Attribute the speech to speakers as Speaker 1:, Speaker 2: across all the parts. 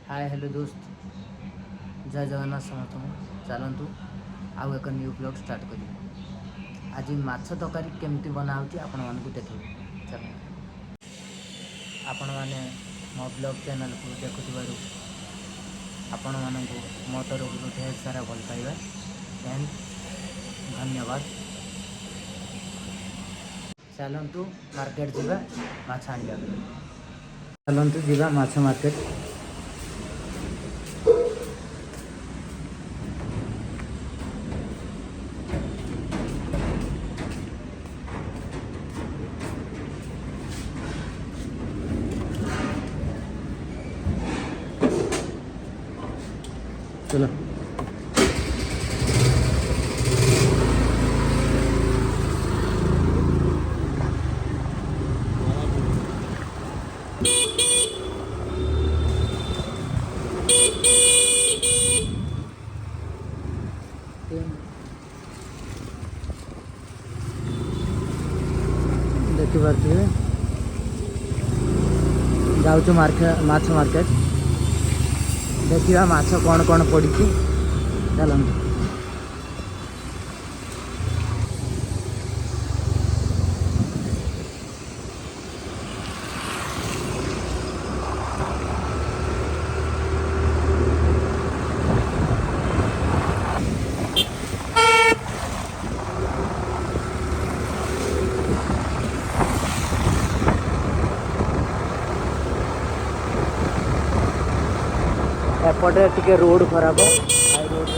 Speaker 1: Hi hello दोस्त, जय जगन्नाथ समस्त। चलतु आउ एक न्यू ब्लॉग स्टार्ट करिए। आज माछ तरकारी केमती बना होची आपण मानकु देखिए। चल आपण माने मो ब्लॉग चैनल को देखुथिबारु आपण मानकु मो तरफ ढेर सारा भल पाइबा एंड धन्यवाद। चलतु मार्केट जीवा माछ आनिबा। चलतु जीवा माछ मार्केट। चलो देखिए जाऊँ माछ मार्केट देखिए माछ कौन कौन पड़ी। चलते एपटे टिके रोड खराब हाई रोड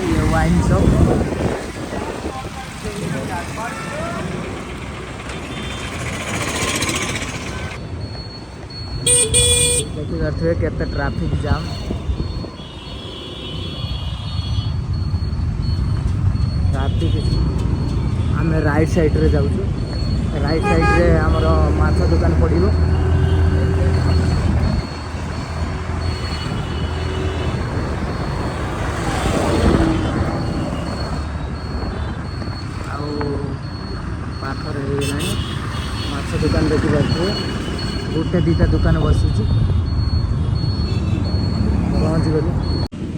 Speaker 1: ये वाइन शॉप। देखिए केते ट्रैफिक जाम। आम राइट साइड रे जाऊँ। राइट साइड रे हमर माछ दुकान पड़ो। पाखर माछ दुकान देखिए गोटे दीटा दुकान बसी पहुँच गली।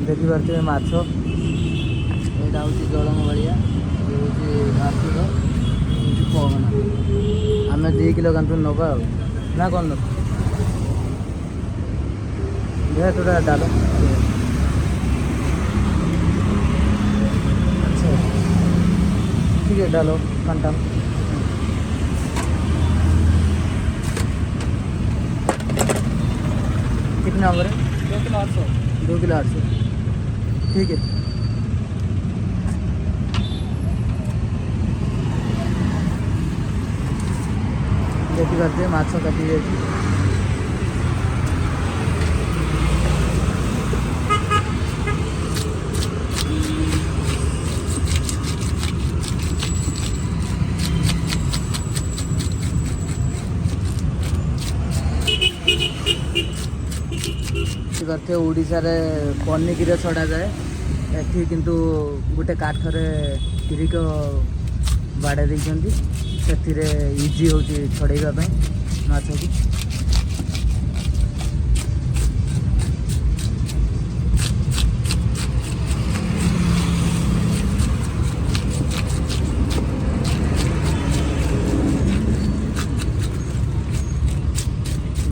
Speaker 1: देखिए माछ यहाँ हूँ जलंग भाया आर्थिक पहना आम 2 किलो कांतु नवा ना कौन थोड़ा डाल। अच्छा ठीक है डालो कंटन। कितना नंबर है? 2 किलो 800। 2 किलो 800 ठीक है। देखिए माछ काटी जाए। ओडिशा रे पनिकी छड़ा जाए एठी किंतु गोटे काठरे किरिक बाड़े देइछंती से इजी होची छड़ेगा माछ को।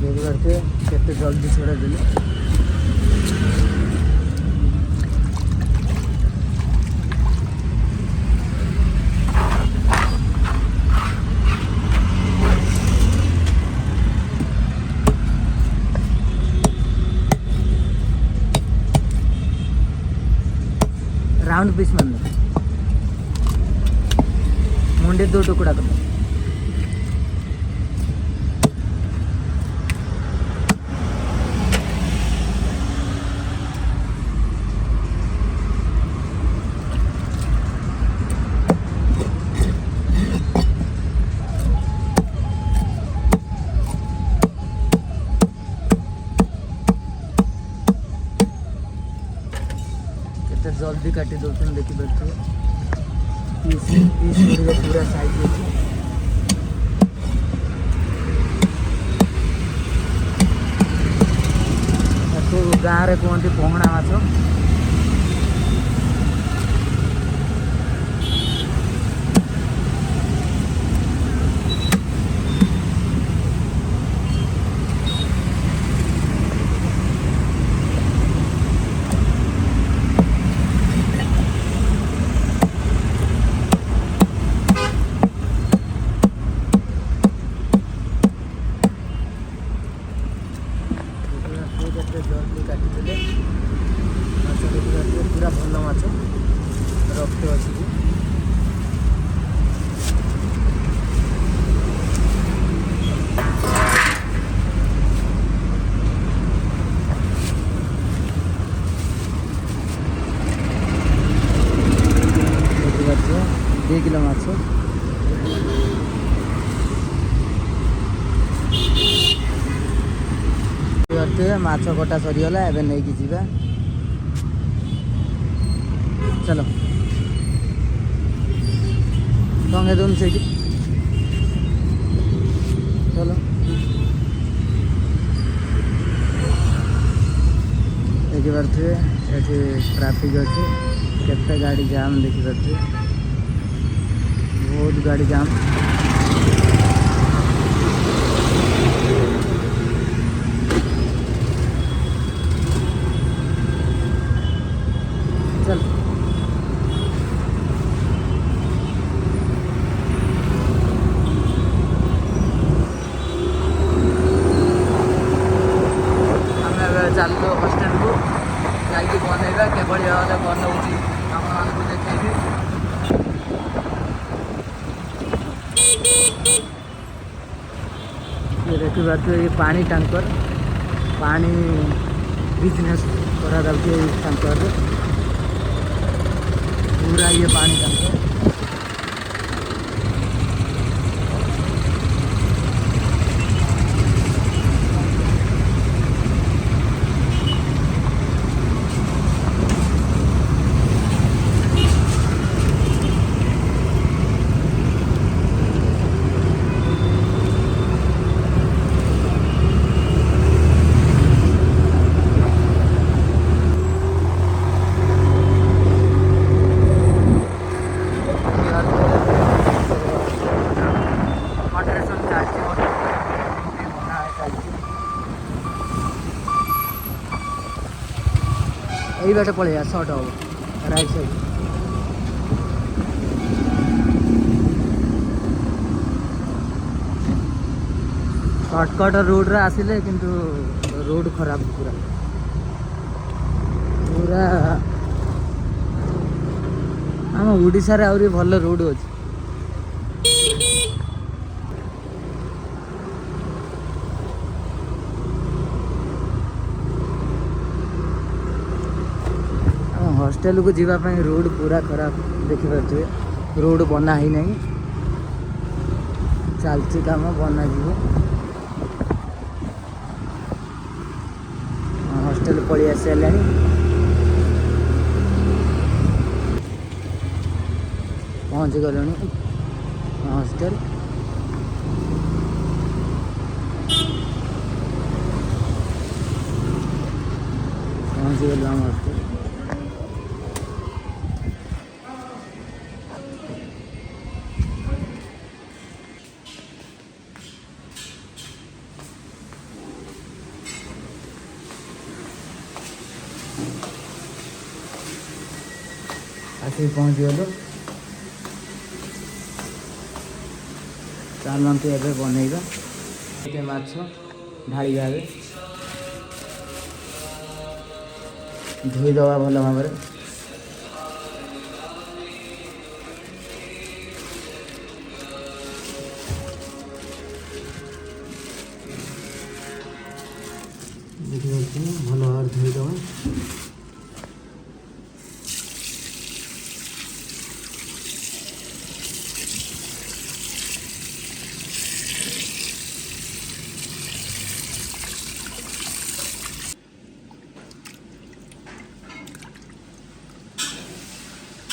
Speaker 1: देखिए केते जल्दी छड़ा देले। राउंड पीस मान मुंडे 2 टुकड़ा कर। କେତେ ଜଲ୍ଦି କାଟି ଦେଉଛନ୍ତି ଦେଖିପାରୁଥିବେ। ପିସ୍ ଗୁଡ଼ିକ ପୁରା ସାଇଜ୍ ଅଛି। ତାକୁ ଗାଁରେ କୁହନ୍ତି ପହଣା ମାଛ। କେତେ ଜଲ୍ଦି କାଟିଦେଲେ ମାଛ ଦେଖିପାରୁଥିବେ, ପୁରା ଭଲ ମାଛ ରକ୍ତ ଅଛି। ଦେଖିପାରୁଥିବେ 2 କିଲୋ ମାଛ। ମାଛ କଟା ସରିଗଲା, ଏବେ ନେଇକି ଯିବା। ଚାଲ ଟଙ୍ଗେଇ ଦଉନି ସେଇଠି, ଚାଲ। ଦେଖିପାରୁଥିବେ ଏଠି ଟ୍ରାଫିକ୍ ଅଛି, କେତେ ଗାଡ଼ି ଜାମ୍ ଦେଖିପାରୁଥିବେ, ବହୁତ ଗାଡ଼ି ଜାମ୍। चल चलो हस्टेल को जाकि बनइबा केभଳି भाବରେ बनाଉଛି ଆପଣମାନଙ୍କୁ ଦେଖେଇବି। ये देखिए ये पानी टैंकर, पानी बिजनेस करा जाଉଛି ये टैंकर रे, पूरा ये पानी टैंकर। यही बाटे पड़े सर्ट हम राइट साइड। सर्टकट रोड रे आसिले किंतु रोड खराब पूरा पूरा आम ओडिशा रे आउरी भल रोड अछि। हॉस्टेल को जीवाई रोड पूरा खराब देखिपे, रोड बना ही नहीं, चलती काम बना जीव। हॉस्टेल पलि आसी पहुँची गलु हॉस्टेल। पहुँची गलु आम हॉस्टेल। आसिक पहुँची गलु। चलते एवं बनइबा माछ ढाड़ी भावे धोईदवा भल भाव। भल भाव धोईदवा।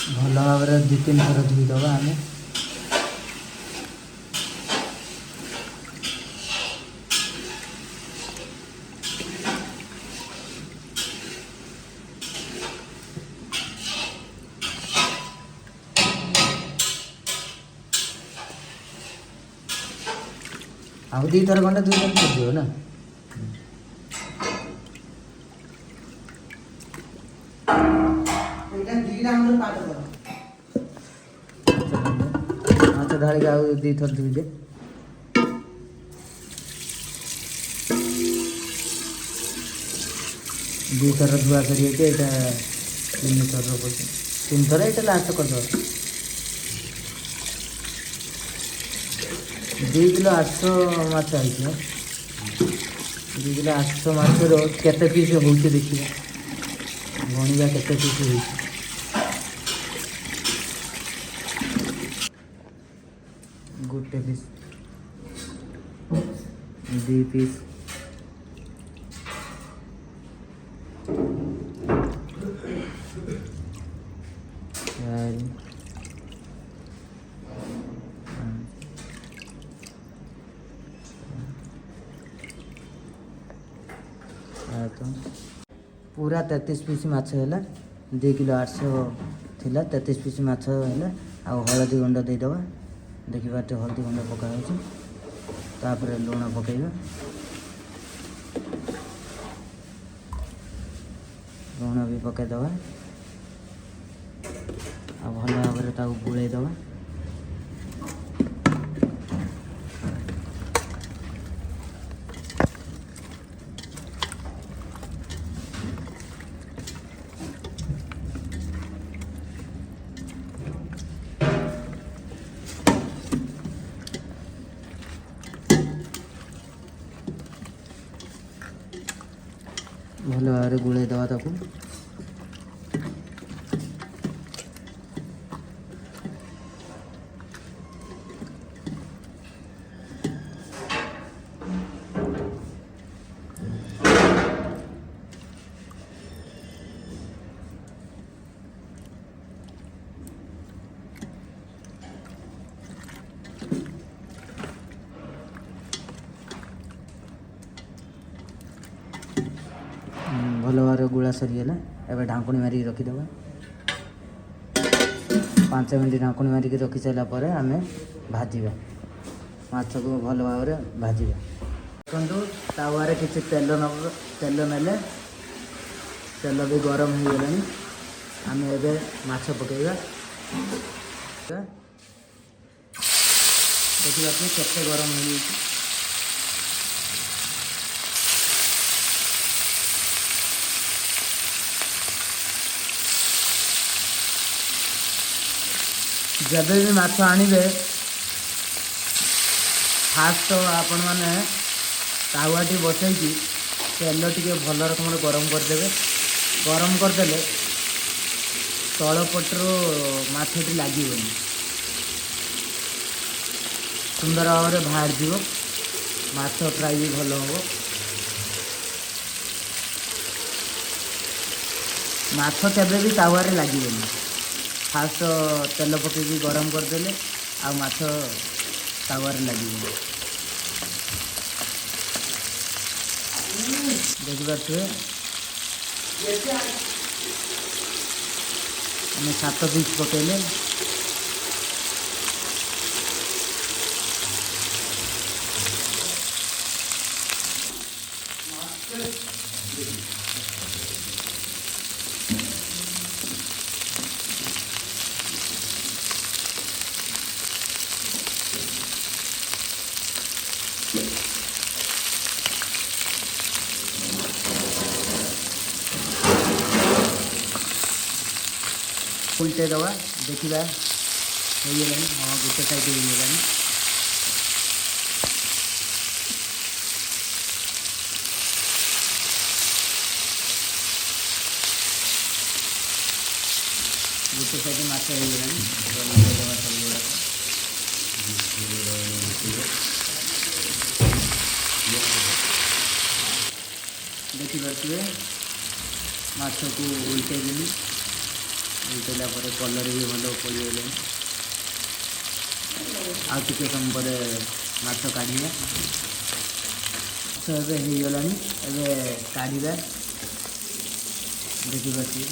Speaker 1: भल भाव 2-3 थर धोईदबा आम ଆଉ 2 ଥର ଖଣ୍ଡେ ଧୋଇଲେ ପଡ଼ିଯିବ ନା। ମାଛ ଢାଳିକି ଆଉ 2 ଥର ଧୋଇଦେ। ଦୁଇ ଥର ଧୁଆ ସରିଯାଇଛି, ଏଇଟା 3 ଥର ପଡ଼ିଛି। 3 ଥର ଏଇଟା ଲାଷ୍ଟ କରିଦେବ। 2 କିଲୋ 800 ମାଛ ହେଇଛି। 2 କିଲୋ 800 ମାଛର କେତେ ପିସ୍ ହେଉଛି ଦେଖିବା, ଗଣିବା କେତେ ପିସ୍ ହେଉଛି। 1 ପିସ୍, 2 ପିସ୍, 4, 5, पूरा 33 पीस माछ है। 2 किलो 800 थिला, 33 पीस माछ है। आ हलदी गुंड देदेबा, देखिए हलदी गुंड पका तापर लुण पकईबा, लुण भी पकईदबा, आ भल भाव बुलेदबा। भल भाव गुड़ेदवा ताकू। भल भाव गुड़ा सरीगला। एवं ढाकुणी मारिक रखीदे। 5 मिनट ढाकुणी मारिक रखी सारापर आम भाजा माछ को भल भाव भाजा। देखो तावारे किसी तेल नेले, तेल भी गरम हो गला। आम एवं माछ पकईवा, देखा केते गरम हो। जब भी माछ आणवे फास्ट आपण मैंने तावाटी बसैकी तेल टे भल रकम गरम करदे। गरम करदे तलपटर माछटी लगे सुंदर भाव में बाहर जीव। माछ फ्राई भी भल हम। माछ केबे भी तावारे लगे। फास्ट तेल पकईकी गरम करदे आ माछ तावारे लगे। देखिपे आम 7 पीस पकईले। उल्टे दवा देखा हो गला। हाँ गोटे साइड हो गला। गोटे साइड माछ हो गला। दवा सब गुड़ा देखिपे माछ को उल्टे देली। उल्टेला पर कलर भी भल पड़गले आउ टे समय पर माछ काढ़ा तो एवं हो गलानी एवं काढ़ा देखिए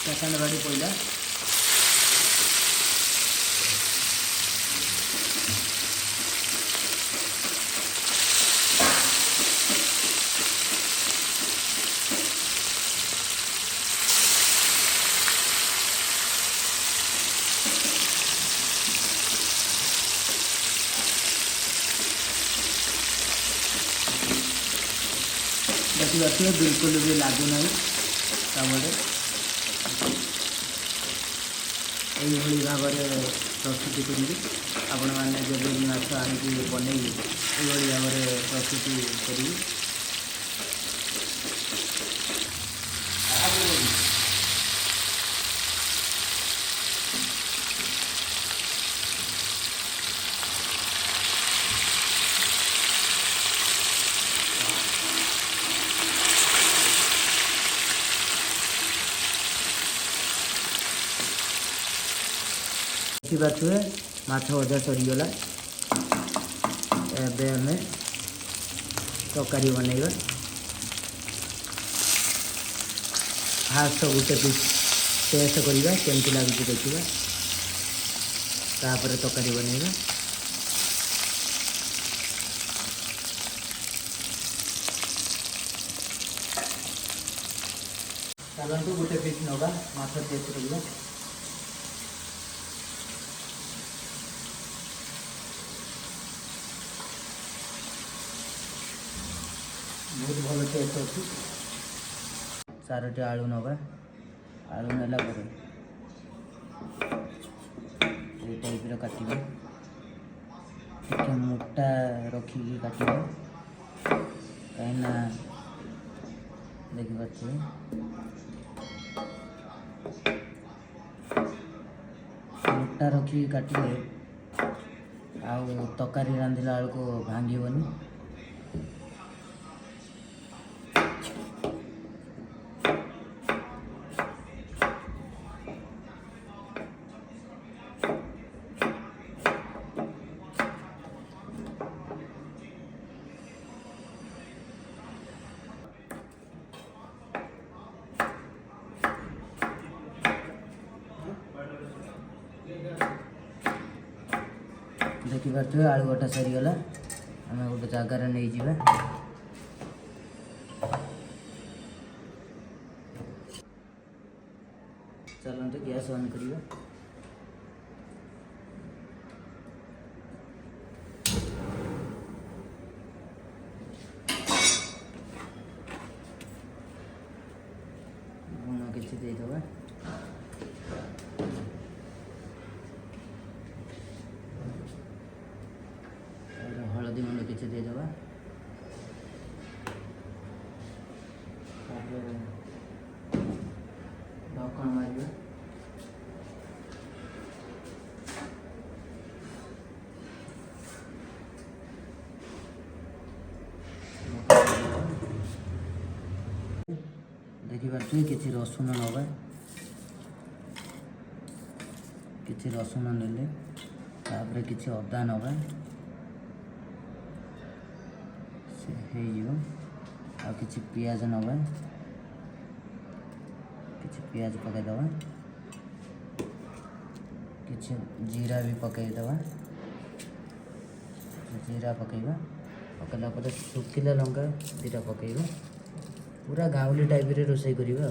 Speaker 1: पेसेंट गाड़ी पड़ा देखिए बिल्कुल भी लगुना तावे यही भाव में प्रस्तुति करी आपण मैंने जब भी माछ आनिकी बनई यही भाव में प्रस्तुति करी देखिए माछ भजा सरीगला एबे आम तरकारी बनइबा फास्ट गोटे पीस टेस्ट करवा केमती लगे देखा तापर तरकारी बनइबा चलतु गोटे पीस नवा माछ टेस्ट करवा बहुत भल टेस्ट अच्छी चारोटी आलू नवा आलू नेला टाइप काटिबा टे मोटा रखिकी काटिबा कहीं देखिए मोटा रखिकी काटिले आउ तरकारी रांधिला बेलू को भांगनी देखिपे आलू बटा सरीगला आम गोटे जगार नहीं जावा चलते गैस ऑन करिए लुण किसी देदेवा हलदी गुंड किसी देदेवा ढक्कन मार देखिए किसी रसुण नवा किसी रसुण नेले तापर किसी अदा नवा आ किसी पियाज नवा किसी पियाज पकईदवा किसी जीरा भी पकईदवा जीरा पकईबा पकईला पर सुखिला लंका दीटा पकईबा पूरा गाँवली टाइप रे रोसई करिबा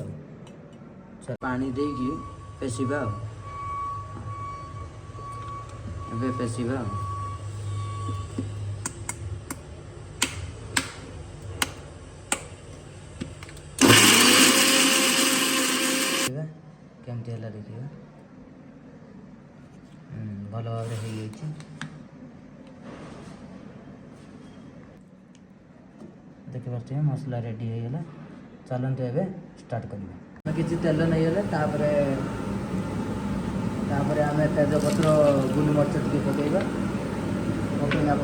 Speaker 1: पानी देकी पेसिबा एबे पेसिबा केमती है देखिए भल भाव हो देखिए मसला रेडी हो गला चलते एवं स्टार्ट करवा किसी तेल नहीं तापर आम तेजपत्र गोलमरीच टी पकईवा पकईला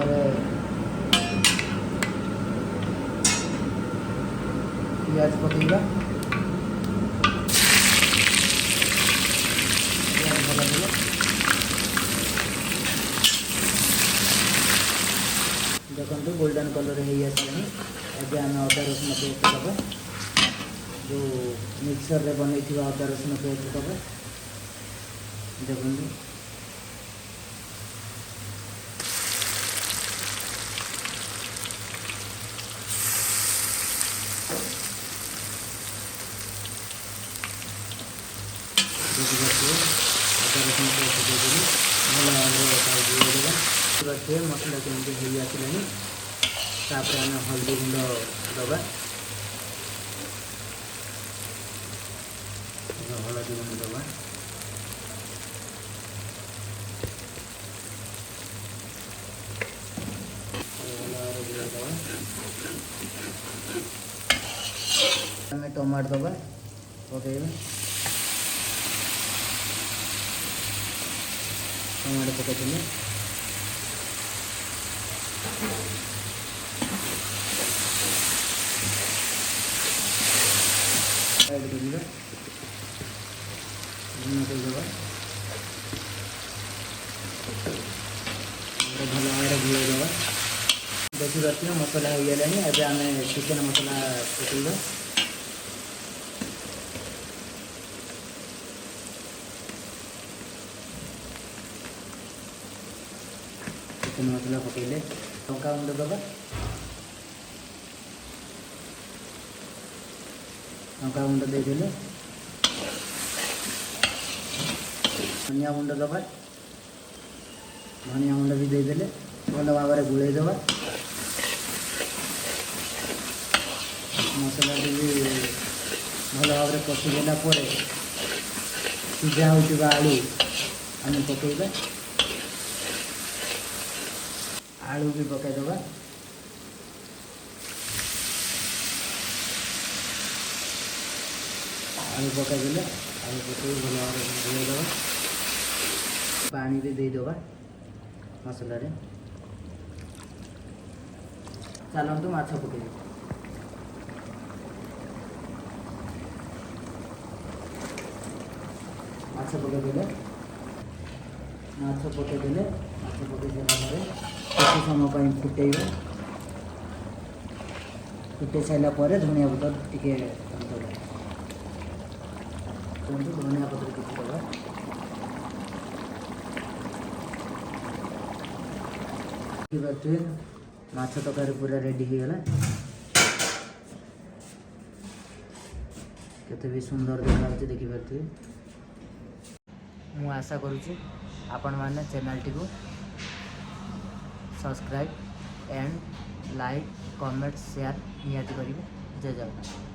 Speaker 1: पियाज पकईवा पियाज भला देव देखो गोल्डन कलर हो आसानी एवं आम अदा रसुण पेस्ट दबा जो मिक्सर रे बन अदा रसुण पेस्ट दबा देखो रखिए मसला केमती हो आसानी तापर आम हल्दी गुंड दबा हल्दी गुंड दबा टमाटो दबा पकईबा टमाटो पकईले ऐड करिए दबा भल भाव घोल दबा देखी पार्थ मसला हो गलानी एवं आम चिकेन मसला पकईबा चिकेन मसला पकईले लंका गुंड दबा लंका गुंड दे धनिया गुंड दबा धनिया गुंड भी देदेले भल भाव में गोल दबा मसला भी भल भाव में कषिदेला सीझा होगा आलू आम पकईबा आलू भी पकईदबा आलू पकईदे आलू पकई भल भाव में धोईदबा पानी भी देदेबा मसला चलतु माछ पकईबा माछ पकईदे माछ पकईदे माछ पकई सारापर किसी समय फुटेबा फुटे सारापर धनिया पत्र टे धनिया पत्र किसी दबा माछ तरकारी पूरा रेडी हो गला केते भी सुंदर देखा देखी पारे मु आशा करुँची आपण मैंने चैनल टी को subscribe and like comment share निहाती करेंगे। जय जगन्नाथ।